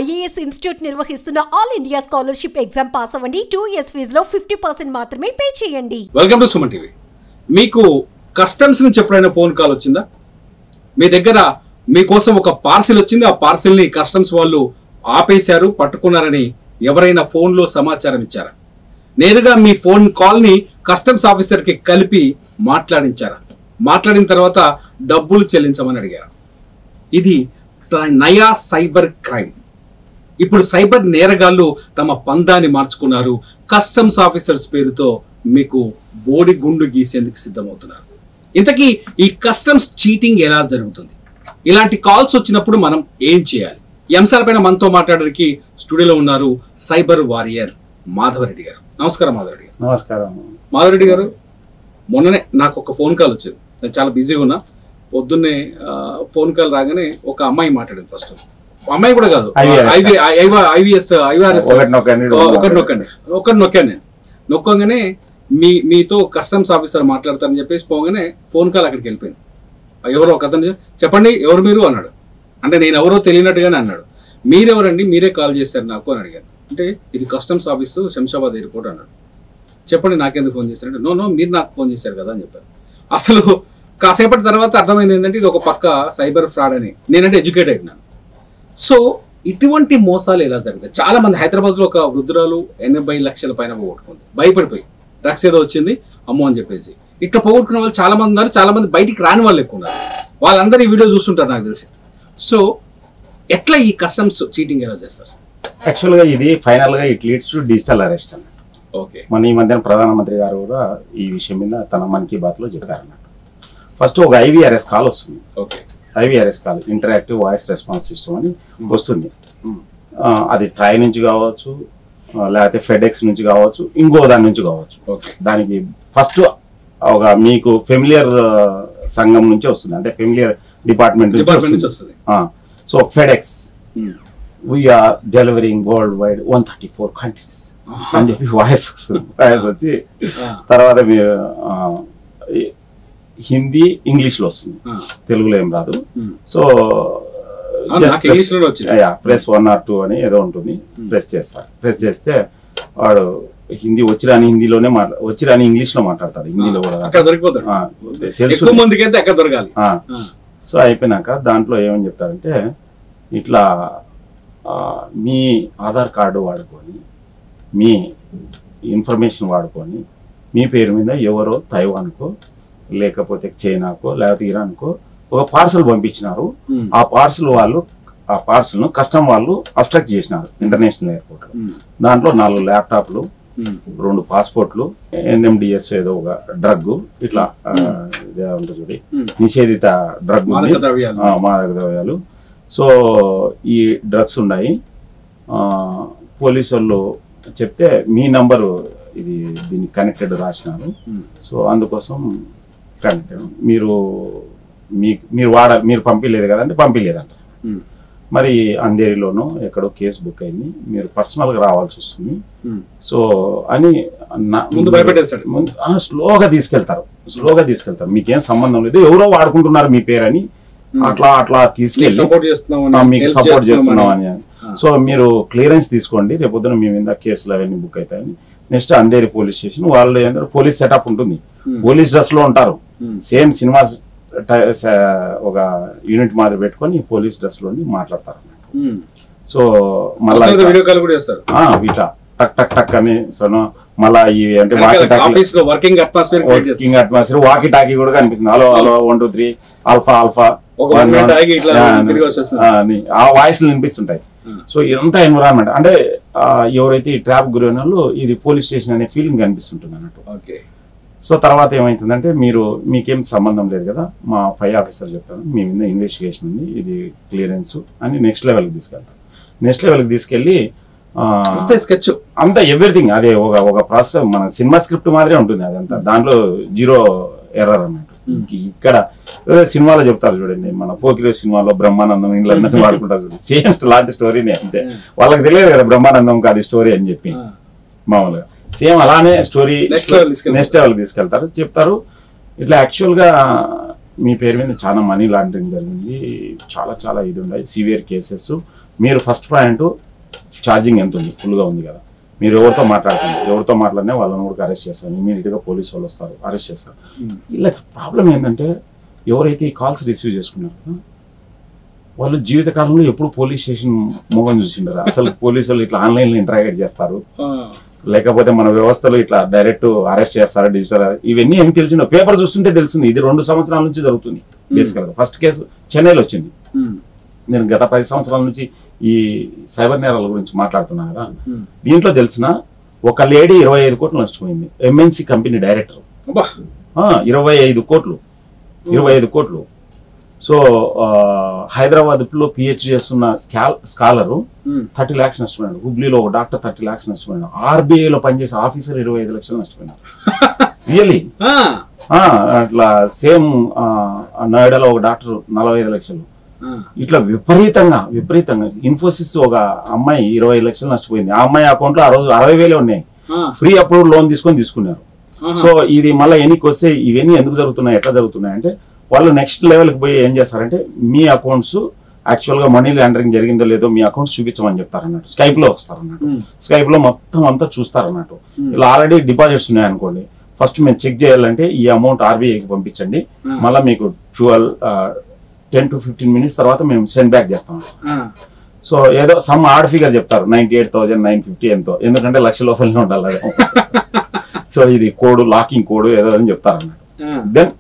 IAS institute నిర్వహిస్తున్న all India scholarship exam pass అవ్వండి. 2 years ఫీజులో 50% మాత్రమే పే చేయండి. Welcome to Suman TV. మీకు కస్టమ్స్ నుంచి ఎప్పుడైనా ఫోన్ కాల్ వచ్చిందా? మీ దగ్గర మీకోసం ఒక పార్సిల్ వచ్చింది, ఆ పార్సిల్ని కస్టమ్స్ వాళ్ళు ఆపేశారు, పట్టుకున్నారని ఎవరైనా ఫోన్లో సమాచారం ఇచ్చారా? నేరుగా మీ ఫోన్ కాల్ని కస్టమ్స్ ఆఫీసర్కి కలిపి మాట్లాడించారా? మాట్లాడిన తర్వాత డబ్బులు చెల్లించమని అడిగారు. ఇది నయా సైబర్ క్రైమ్. ఇప్పుడు సైబర్ నేరగాళ్లు తమ పందాన్ని మార్చుకున్నారు. కస్టమ్స్ ఆఫీసర్స్ పేరుతో మీకు బోడి గుండు గీసేందుకు సిద్ధమవుతున్నారు. ఇంతకీ ఈ కస్టమ్స్ చీటింగ్ ఎలా జరుగుతుంది? ఇలాంటి కాల్స్ వచ్చినప్పుడు మనం ఏం చేయాలి? ఈ అంశాలపైన మనతో మాట్లాడడానికి స్టూడియోలో ఉన్నారు సైబర్ వారియర్ మాధవరెడ్డి గారు. నమస్కారం మాధవరెడ్డి గారు. నమస్కారం మాధవరెడ్డి గారు, మొన్ననే నాకు ఒక ఫోన్ కాల్ వచ్చింది. నేను చాలా బిజీగా ఉన్నా. పొద్దున్నే ఫోన్ కాల్ రాగానే ఒక అమ్మాయి మాట్లాడింది. ఫస్ట్ అమ్మాయి కూడా కాదు, IVS ఒకటి నొక్కాను నేను. నొక్కగానే మీతో కస్టమ్స్ ఆఫీసర్ మాట్లాడతారని చెప్పేసి పోగానే ఫోన్ కాల్ అక్కడికి వెళ్ళిపోయింది. ఎవరో ఒక అతను చెప్పండి ఎవరు మీరు అన్నాడు. అంటే నేను ఎవరో తెలియనట్టుగానే అన్నాడు. మీరెవరండి, మీరే కాల్ చేశారు నాకు అని అడిగాను. అంటే ఇది కస్టమ్స్ ఆఫీసు శంషాబాద్ ఎయిర్పోర్ట్ అన్నాడు. చెప్పండి నాకెందుకు ఫోన్ చేశారంటే నో మీరు నాకు ఫోన్ చేశారు కదా అని చెప్పారు. అసలు కాసేపటి తర్వాత అర్థమైంది ఏంటంటే ఇది ఒక పక్క సైబర్ ఫ్రాడ్ అని. నేనంటే ఎడ్యుకేట్ అయినాను. సో ఇటువంటి మోసాలు ఎలా జరుగుతాయి? చాలా మంది హైదరాబాద్లో ఒక వృద్ధురాలు 80 లక్షల పైన పోగొట్టుకుంది, భయపడిపోయి డ్రగ్స్ ఏదో వచ్చింది అమ్మో అని చెప్పేసి. ఇట్లా పోగొట్టుకున్న వాళ్ళు చాలా మంది ఉన్నారు. చాలా మంది బయటికి రాని వాళ్ళు ఎక్కువ ఉన్నారు. వాళ్ళందరూ ఈ వీడియో చూస్తుంటారు నాకు తెలిసి. సో ఎట్లా ఈ కస్టమ్స్ చీటింగ్ ఎలా చేస్తారు? యాక్చువల్గా ఇది ఫైనల్గా it leads to digital arrest అన్నట్టు. ఓకే, మన ఈ మధ్యన ప్రధానమంత్రి గారు కూడా ఈ విషయం మీద తన మన్ కీ బాత్లో చెప్పారన్నట్టు. ఫస్ట్ ఒక IVRS కాల్ వస్తుంది. Okay, IVRS call interactive voice response system అని వస్తుంది. అది ట్రై నుంచి కావచ్చు, లేకపోతే ఫెడెక్స్ నుంచి కావచ్చు, ఇంకో దాని నుంచి కావచ్చు. దానికి ఫస్ట్ ఒక మీకు ఫెమిలియర్ సంఘం నుంచి వస్తుంది, అంటే ఫెమిలియర్ డిపార్ట్మెంట్ నుంచి వస్తుంది. So FedEx we're delivering world wide 134 countries అని చెప్పి వాయిస్ వస్తుంది. వాయిస్ వచ్చి తర్వాత మీరు హిందీ ఇంగ్లీష్లో వస్తుంది, తెలుగులో ఏం రాదు. సో ప్రెస్ 1 or 2 అని ఏదో ఉంటుంది, ప్రెస్ చేస్తారు. ప్రెస్ చేస్తే వాడు హిందీ వచ్చిరాని హిందీలోనే వచ్చిరాని ఇంగ్లీష్లో మాట్లాడతాడు. హిందీలో కూడా తెలుసు. సో అయిపోయినాక దాంట్లో ఏమని చెప్తారంటే ఇట్లా మీ ఆధార్ కార్డు వాడుకొని, మీ ఇన్ఫర్మేషన్ వాడుకొని, మీ పేరు మీద ఎవరో తైవాన్కో లేకపోతే చైనాకో లేకపోతే ఇరాన్కో ఒక పార్సల్ పంపించినారు. ఆ పార్సల్ను కస్టమ్ వాళ్ళు అబ్స్ట్రాక్ట్ చేసినారు ఇంటర్నేషనల్ ఎయిర్పోర్ట్. దాంట్లో 4 ల్యాప్టాప్లు, 2 పాస్పోర్ట్లు, NMDS ఏదో ఒక డ్రగ్, ఇట్లా చూడి నిషేధిత డ్రగ్, మాదక ద్రవ్యాలు. సో ఈ డ్రగ్స్ ఉన్నాయి. పోలీసు వాళ్ళు చెప్తే మీ నంబరు ఇది దీనికి కనెక్టెడ్ రాసినారు. సో అందుకోసం కనెక్టెడ్ మీరు పంపించలేదు కదంటే పంపించలేదంట. మరి అంధేరిలోనో ఎక్కడో కేసు బుక్ అయింది, మీరు పర్సనల్గా రావాల్సి వస్తుంది. సో అని స్లోగా తీసుకెళ్తారు. మీకేం సంబంధం లేదు, ఎవరో వాడుకుంటున్నారు మీ పేరని అట్లా తీసుకెళ్ళి మీకు సపోర్ట్ చేస్తున్నాం అని. సో మీరు క్లియరెన్స్ తీసుకోండి, రేపొద్దున మీ మీద కేసులు అవన్నీ బుక్ అవుతాయని. నెక్స్ట్ అంధేరి పోలీస్ స్టేషన్ వాళ్ళు ఏంటంటే పోలీస్ సెటప్ ఉంటుంది, పోలీస్ డ్రెస్ లో ఉంటారు. సేమ్ సినిమా ఒక యూనిట్ మాదిరి పెట్టుకొని పోలీస్ డ్రెస్ లో మాట్లాడతారు. సో మళ్ళీ వీటా టక్ టక్ టక్ అని మళ్ళా ఇవి అంటే వర్కింగ్ అట్మాస్ఫియర్ వాకి టాకీ కూడా కనిపిస్తుంది. హలో 1 2 3 ఆల్ఫా ఆ వాయిస్ వినిపిస్తుంటాయి. సో ఇదంతా ఎన్విరాన్మెంట్ అంటే ఎవరైతే ఈ ట్రాప్ గురైన వాళ్ళు ఇది పోలీస్ స్టేషన్ అనే ఫీలింగ్ కనిపిస్తుంటుంది అన్నట్టు. సో తర్వాత ఏమైతుందంటే మీకేం సంబంధం లేదు కదా, మా పై ఆఫీసర్ చెప్తాను, మీ మీద ఇన్వెస్టిగేషన్ ఉంది, ఇది క్లియరెన్స్ అని నెక్స్ట్ లెవెల్కి తీసుకెళ్తాం. నెక్స్ట్ లెవెల్కి తీసుకెళ్ళి అంతా ఎవ్రీథింగ్ అదే ఒక ప్రాసెస్. మన సినిమా స్క్రిప్ట్ మాదిరే ఉంటుంది అదంతా, దాంట్లో 0 ఎర్రర్ అన్నట్టు. ఇక్కడ సినిమాలో చెప్తారు చూడండి, మన పోకిరి సినిమాలో బ్రహ్మానందం ఇండ్లందరినీ వాడుకుంటారు చూడండి, సేమ్ లాంటి స్టోరీనే. అంతే, వాళ్ళకి తెలియదు కదా బ్రహ్మానందం కాదు స్టోరీ అని చెప్పి. మామూలుగా సేమ్ అలానే స్టోరీ నెక్స్ట్ లెవెల్కి తీసుకెళ్తారు. చెప్తారు ఇట్లా యాక్చువల్గా మీ పేరు మీద చాలా మనీ లాండరింగ్ జరిగింది, చాలా ఇది ఉన్నాయి, సివియర్ కేసెస్, మీరు ఫస్ట్ పాయింట్ ఛార్జింగ్ ఎంత ఉంది, ఫుల్గా ఉంది కదా, మీరు ఎవరితో మాట్లాడుతున్నారు, ఎవరితో మాట్లాడినా వాళ్ళని కూడా అరెస్ట్ చేస్తారు, ఇమీడియట్గా పోలీసు వాళ్ళు వస్తారు, అరెస్ట్ చేస్తారు. ఇలా ప్రాబ్లం ఏంటంటే ఎవరైతే ఈ కాల్స్ రిసీవ్ చేసుకున్నారు కదా వాళ్ళు జీవితకాలంలో ఎప్పుడు పోలీస్ స్టేషన్ మోగం చూసిండారు. అసలు పోలీసులు ఇట్లా ఆన్లైన్లో ఇంటరాగేట్ చేస్తారు, లేకపోతే మన వ్యవస్థలో ఇట్లా డైరెక్ట్ అరెస్ట్ చేస్తారు, డిజిటల్, ఇవన్నీ ఏం తెలిసిన పేపర్ చూస్తుంటే తెలుస్తుంది. ఇది 2 సంవత్సరాల నుంచి జరుగుతుంది బేసికల్గా. ఫస్ట్ కేసు చెన్నైలో వచ్చింది. నేను గత 10 సంవత్సరాల నుంచి ఈ సైబర్ నేరాల గురించి మాట్లాడుతున్నా కదా. దీంట్లో తెలిసిన ఒక లేడీ 25 కోట్లు నష్టపోయింది. ఎంఎన్సి కంపెనీ డైరెక్టర్ 25 కోట్లు. సో హైదరాబాద్లో పిహెచ్డి చేస్తున్న స్కాలరు 30 lakhs నష్టపోయినాడు. హుబ్లీలో ఒక డాక్టర్ 30 lakhs నష్టపోయినాడు. ఆర్బీఐలో పనిచేసే ఆఫీసర్ 25 లక్షలు నష్టపోయినాడు. రియలీ అట్లా సేమ్ నోయిడాలో ఒక డాక్టర్ 45 లక్షలు. ఇట్లా విపరీతంగా ఇన్ఫోసిస్ ఒక అమ్మాయి 20 లక్షలు నష్టపోయింది. ఆ అమ్మాయి అకౌంట్ లో ఆ రోజు 60,000 ఉన్నాయి. ఫ్రీ అప్రూవ్ లోన్ తీసుకున్నారు. సో ఇది మళ్ళీ ఎన్నికి వస్తే ఇవన్నీ ఎందుకు జరుగుతున్నాయి, ఎట్లా జరుగుతున్నాయి అంటే వాళ్ళు నెక్స్ట్ లెవెల్కి పోయి ఏం చేస్తారంటే మీ అకౌంట్స్ యాక్చువల్ గా మనీ లాండరింగ్ జరిగిందో లేదో మీ అకౌంట్స్ చూపించమని చెప్తారు అన్నట్టు. స్కైప్ లో వస్తారు అన్నట్టు. స్కైప్ లో మొత్తం అంతా చూస్తారు అన్నట్టు. ఇలా ఆల్రెడీ డిపాజిట్స్ ఉన్నాయనుకోండి, ఫస్ట్ మేము చెక్ చేయాలంటే ఈ అమౌంట్ ఆర్బీఐకి పంపించండి, మళ్ళీ మీకు 10 to 15 minutes తర్వాత మేము సెండ్ బ్యాక్ చేస్తాం. సో ఏదో సమ్ ఆడ్ ఫిగర్ చెప్తారు, 98,950 ఎంతో, ఎందుకంటే లక్ష లోపలనే ఉండాలి. సో ఇది కోడ్, లాకింగ్ కోడ్ ఏదో అని చెప్తారు అన్నట్టు. దెన్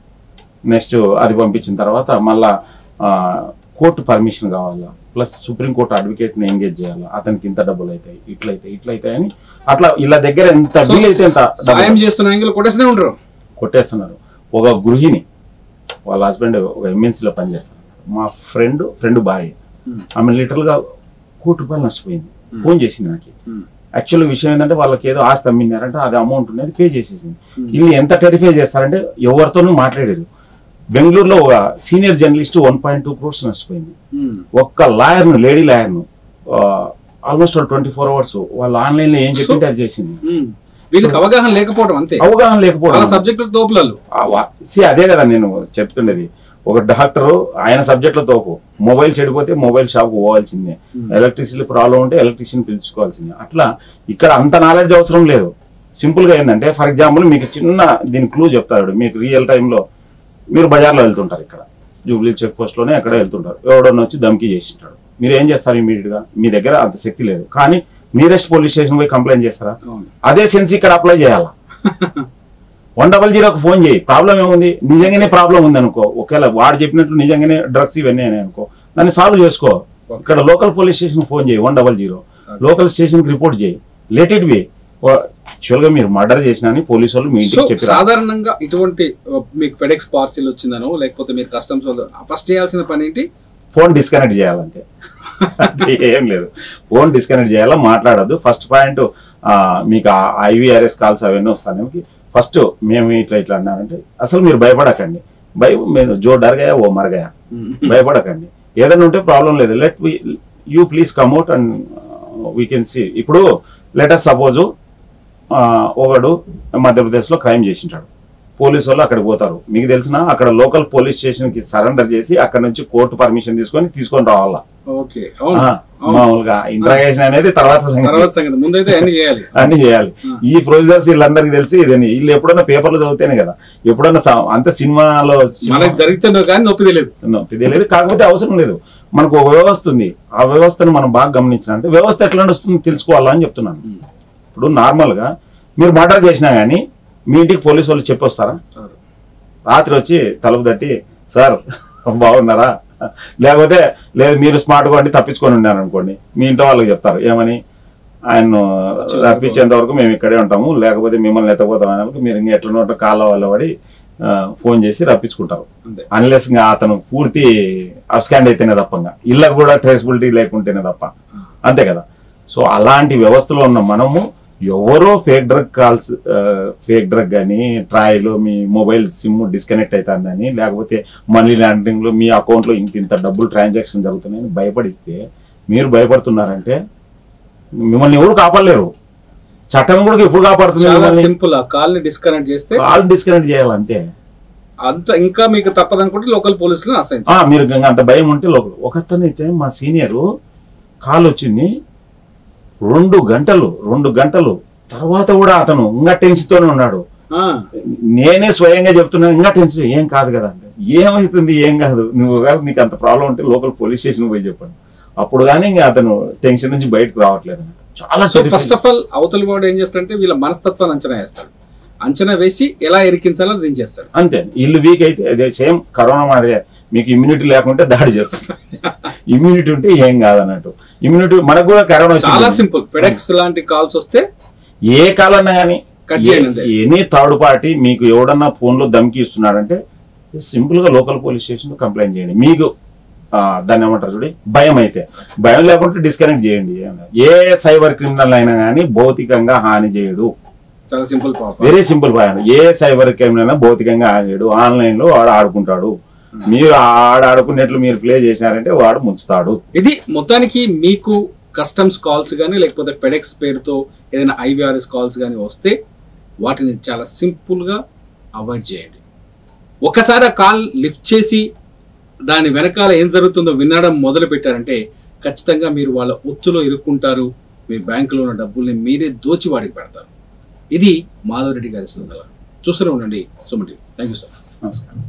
నెక్స్ట్ అది పంపించిన తర్వాత మళ్ళా కోర్టు పర్మిషన్ కావాలా, ప్లస్ సుప్రీంకోర్టు అడ్వకేట్ని ఎంగేజ్ చేయాలా, అతనికి ఇంత డబ్బులు అవుతాయి, ఇట్లయితే అని అట్లా ఇలా దగ్గర ఎంత బిల్ అయితే ఎంత కొట్టేస్తున్నారు. ఒక గృహిణి వాళ్ళ హస్బెండ్ ఒక ఎంఎన్సీలో పనిచేస్తారు. మా ఫ్రెండ్ భార్య, ఆమె లిటరల్ గా ₹1,00,00,000 నష్టపోయింది. ఫోన్ చేసింది నాకు. యాక్చువల్ విషయం ఏంటంటే వాళ్ళకి ఏదో ఆస్తి అమ్మినారంటే అది అమౌంట్ ఉన్నది పే చేసేసింది. వీళ్ళు ఎంత టెరిఫై చేస్తారంటే ఎవరితోనూ మాట్లాడారు. బెంగళూరులో ఒక సీనియర్ జర్నలిస్ట్ 1.2 crores నష్టపోయింది. ఒక్క లాయర్ను, లేడీ లాయర్ను ఆల్మోస్ట్ 24 hours వాళ్ళు ఆన్లైన్ లో ఏం చెప్పింటే అది చేసింది. అవగాహన లేకపోవడం, సబ్జెక్టు తోపులాలు. అదే కదా నేను చెప్తుండేది. ఒక డాక్టర్ ఆయన సబ్జెక్టుల తోపు, మొబైల్ చెడిపోతే మొబైల్ షాప్ పోవాల్సిందే, ఎలక్ట్రిసిటీ ప్రాబ్లం ఉంటే ఎలక్ట్రీషియన్ పిలుచుకోవాల్సిందే. అట్లా ఇక్కడ అంత నాలెడ్జ్ అవసరం లేదు. సింపుల్ గా ఏంటంటే ఫర్ ఎగ్జాంపుల్ మీకు చిన్న దీని క్లూ చెప్తాడు. మీకు రియల్ టైంలో మీరు బజార్లో వెళ్తుంటారు, ఇక్కడ జూబ్లీ చెక్ పోస్ట్ లోనే ఎక్కడ వెళ్తుంటారు, ఎవడన్నా వచ్చి ధమ్కీ చేసింటాడు. మీరు ఏం చేస్తారు ఇమీడియట్ గా? మీ దగ్గర అంత శక్తి లేదు, కానీ నియరెస్ట్ పోలీస్ స్టేషన్ పోయి కంప్లైంట్ చేస్తారా? అదే సెన్స్ ఇక్కడ అప్లై చేయాలా? 100కి ఫోన్ చేయి. ప్రాబ్లం ఏముంది? నిజంగానే ప్రాబ్లం ఉంది అనుకో, ఒకవేళ వాడు చెప్పినట్లు నిజంగానే డ్రగ్స్ ఇవన్నీ అని అనుకో, దాన్ని సాల్వ్ చేసుకో. ఇక్కడ లోకల్ పోలీస్ స్టేషన్ ఫోన్ చేయి, 100, లోకల్ స్టేషన్ కి రిపోర్ట్ చేయి, లెట్ ఇట్ బి. యాక్చువల్ గా మీరు మర్డర్ చేసినా పోలీసు వాళ్ళు మీ ఇంటికి చెప్పారు. సాధారణంగా ఇటువంటి మీకు ఫెడెక్స్ పార్సిల్ వచ్చిందనో లేకపోతే మీరు కస్టమ్స్ వాళ్ళు ఫస్ట్ చేయాల్సిన పని ఏంటి? ఫోన్ డిస్కనెక్ట్ చేయాలంటే ఏం లేదు, ఫోన్ డిస్కనెక్ట్ చేయాలా, మాట్లాడద్దు. ఫస్ట్ పాయింట్ మీకు IVRS కాల్స్ అవన్నీ వస్తాను. ఫస్ట్ మేము ఇట్లా అన్నారంటే అసలు మీరు భయపడకండి. జో డర్గయా ఓ మరగయా, భయపడకండి. ఏదైనా ఉంటే ప్రాబ్లం లేదు, let you please comment and we can see. ఇప్పుడు లెటస్ సపోజ్ ఒకడు మధ్యప్రదేశ్లో క్రైమ్ చేసింటాడు, పోలీసు వాళ్ళు అక్కడికి పోతారు. మీకు తెలిసిన అక్కడ లోకల్ పోలీస్ స్టేషన్ కి సరెండర్ చేసి అక్కడ నుంచి కోర్టు పర్మిషన్ తీసుకొని రావాలా. మామూలుగా ఇంట్రాగేషన్ అనేది తర్వాత అన్ని చేయాలి. ఈ ప్రొసీజర్స్ వీళ్ళందరికీ తెలిసి ఇదని వీళ్ళు ఎప్పుడన్నా పేపర్లు చదివితేనే కదా, ఎప్పుడన్నా అంత సినిమాలో నొప్పి తెలియదు. కాకపోతే అవసరం లేదు, మనకు ఒక వ్యవస్థ ఉంది. ఆ వ్యవస్థను మనం బాగా గమనించిన అంటే వ్యవస్థ ఎట్లా నడుస్తుంది తెలుసుకోవాలని చెప్తున్నాను. ఇప్పుడు నార్మల్ గా మీరు మర్డర్ చేసినా గానీ మీ ఇంటికి పోలీసు వాళ్ళు చెప్పొస్తారా? రాత్రి వచ్చి తలుపు తట్టి సార్ బాగున్నారా, లేకపోతే లేదు మీరు స్మార్ట్ గా తప్పించుకొని ఉన్నారు అనుకోండి, మీ ఇంట్లో వాళ్ళకి చెప్తారు ఏమని, ఆయన రప్పించేంత వరకు మేము ఇక్కడే ఉంటాము, లేకపోతే మిమ్మల్ని ఎత్తపోతాం అనే మీరు ఇంకా ఎట్లా కాళ్ళ వాళ్ళ పడి ఫోన్ చేసి రప్పించుకుంటారు. అన్లెస్ ఇంకా అతను పూర్తి అబ్స్కాండ్ అయితేనే తప్ప, ఇళ్ళకు కూడా ట్రేసబిలిటీ లేకుంటేనే తప్ప, అంతే కదా. సో అలాంటి వ్యవస్థలో ఉన్న మనము ఎవరో fake drug calls, fake drug అని ట్రాయల్, మీ మొబైల్ సిమ్ డిస్కనెక్ట్ అవుతుందని, లేకపోతే మనీ లాండరింగ్ లో మీ అకౌంట్ లో ఇంత డబ్బులు ట్రాన్సాక్షన్ జరుగుతున్నాయని భయపడిస్తే, మీరు భయపడుతున్నారంటే మిమ్మల్ని ఎవరు కాపాడలేరు. చట్టం కూడా ఎప్పుడు కాపాడుతుంది? సింపుల్, కాల్ డిస్కనెక్ట్ చేస్తే కాల్ డిస్కనెక్ట్ చేయాలంతే. అంత ఇంకా మీకు తప్పదనుకుంటే లోకల్ పోలీసులు మీరు అంత భయం ఉంటే లోకల్. ఒకతనైతే మా సీనియర్ కాల్ వచ్చింది, 2 గంటలు తర్వాత కూడా అతను ఇంకా టెన్షన్తోనే ఉన్నాడు. నేనే స్వయంగా చెప్తున్నాను, ఇంకా టెన్షన్ ఏం కాదు కదా అంటే, ఏమవుతుంది ఏం కాదు, నువ్వు నీకు అంత ప్రాబ్లం ఉంటే లోకల్ పోలీస్ స్టేషన్ పోయి చెప్పండి. అప్పుడు కానీ ఇంకా అతను టెన్షన్ నుంచి బయటకు రావట్లేదు. చాలా ఫస్ట్ ఆఫ్ ఆల్ అవతల వాడు ఏం చేస్తాడంటే వీళ్ళ మనస్తత్వాన్ని అంచనా వేస్తాడు, అంచనా వేసి ఎలా ఎరికించాలో అది చేస్తాడు. అంతే, ఇల్లు వీక్ అయితే అదే సేమ్ కరోనా మాదిరే, మీకు ఇమ్యూనిటీ లేకుంటే దాడి చేస్తుంది, ఇమ్యూనిటీ ఉంటే ఏం కాదన్నట్టు. ఇమ్యూనిటీ మనకు కూడా కరోనా చాలా సింపుల్. ఫెడెక్స్ లాంటి కాల్స్ వస్తే ఏ కాల్ అన్నా కానీ ఎనీ థర్డ్ పార్టీ మీకు ఎవడన్నా ఫోన్ లో ధమ్కి ఇస్తున్నాడంటే సింపుల్ గా లోకల్ పోలీస్ స్టేషన్ లో కంప్లైంట్ చేయండి. మీకు దాన్ని ఏమంటారు చూడండి, భయం అయితే భయం లేకుంటే డిస్కనెక్ట్ చేయండి. ఏ సైబర్ క్రిమినల్ అయినా కానీ భౌతికంగా హాని చేయడు. చాలా సింపుల్, వెరీ సింపుల్ పాయింట్. ఏ సైబర్ క్రిమినల్ అయినా భౌతికంగా హాని చేయడు. ఆన్లైన్ లో వాడు ఆడుకుంటాడు, మీరు ఆడుకునేట్లు మీరు ప్లే చేసినారంటే వాడు ముంచుతాడు. ఇది మొత్తానికి మీకు కస్టమ్స్ కాల్స్ కానీ లేకపోతే ఫెడెక్స్ పేరుతో ఏదైనా IVRS కాల్స్ కానీ వస్తే వాటిని చాలా సింపుల్గా అవాయిడ్ చేయండి. ఒకసారి ఆ కాల్ లిఫ్ట్ చేసి దాని వెనకాల ఏం జరుగుతుందో వినడం మొదలు పెట్టారంటే ఖచ్చితంగా మీరు వాళ్ళ ఉచ్చులో ఇరుక్కుంటారు. మీ బ్యాంకులో ఉన్న డబ్బుల్ని మీరే దోచి వాడికి పెడతారు. ఇది మాధవ్ రెడ్డి గారి సలహా. చూస్తూనే ఉండండి Suman TV. Thank you sir. నమస్కారం.